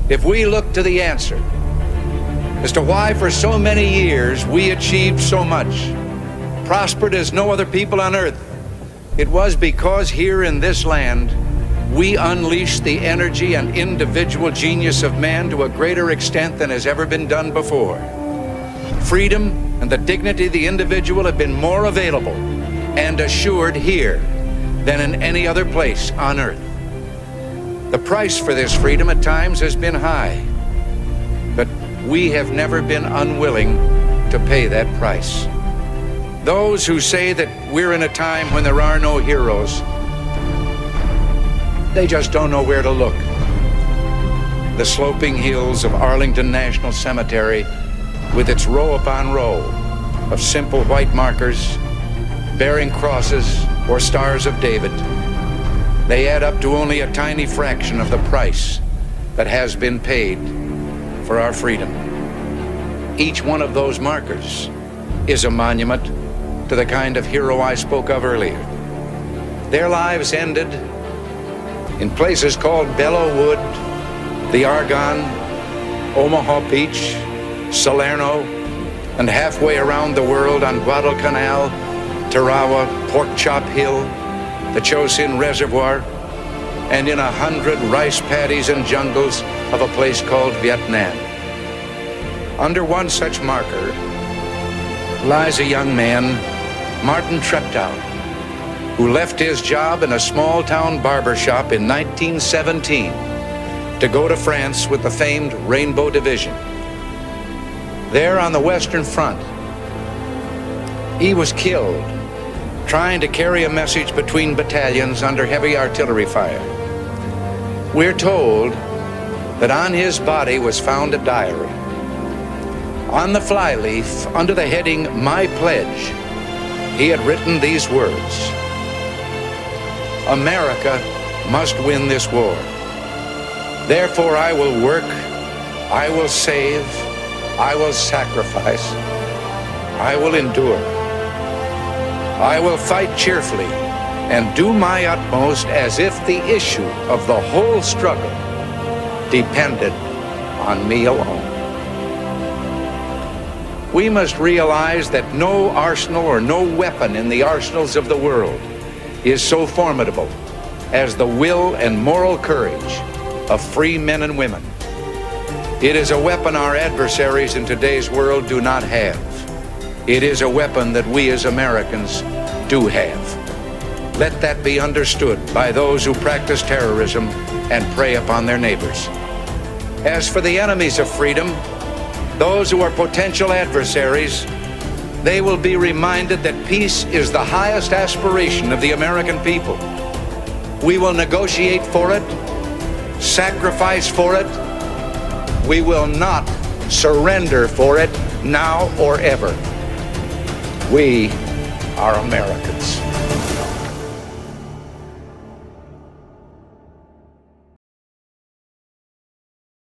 if we look to the answer as to why for so many years we achieved so much, prospered as no other people on earth, it was because here in this land we unleashed the energy and individual genius of man to a greater extent than has ever been done before. Freedom and the dignity of the individual have been more available and assured here than in any other place on earth. The price for this freedom at times has been high, but we have never been unwilling to pay that price. Those who say that we're in a time when there are no heroes, they just don't know where to look. The sloping hills of Arlington National Cemetery, with its row upon row of simple white markers bearing crosses or stars of David, they add up to only a tiny fraction of the price that has been paid for our freedom. Each one of those markers is a monument to the kind of hero I spoke of earlier. Their lives ended in places called Belleau Wood, the Argonne, Omaha Beach, Salerno, and halfway around the world on Guadalcanal, Tarawa, Pork Chop Hill, the Chosin Reservoir, and in 100 rice paddies and jungles of a place called Vietnam. Under one such marker lies a young man, Martin Treptow, who left his job in a small-town barber shop in 1917 to go to France with the famed Rainbow Division. There on the Western Front, he was killed trying to carry a message between battalions under heavy artillery fire. We're told that on his body was found a diary. On the flyleaf, under the heading, "My Pledge," he had written these words: "America must win this war. Therefore I will work, I will save, I will sacrifice, I will endure. I will fight cheerfully and do my utmost as if the issue of the whole struggle depended on me alone." We must realize that no arsenal or no weapon in the arsenals of the world is so formidable as the will and moral courage of free men and women. It is a weapon our adversaries in today's world do not have. It is a weapon that we as Americans do have. Let that be understood by those who practice terrorism and prey upon their neighbors. As for the enemies of freedom, those who are potential adversaries, they will be reminded that peace is the highest aspiration of the American people. We will negotiate for it, sacrifice for it. We will not surrender for it now or ever. We are Americans.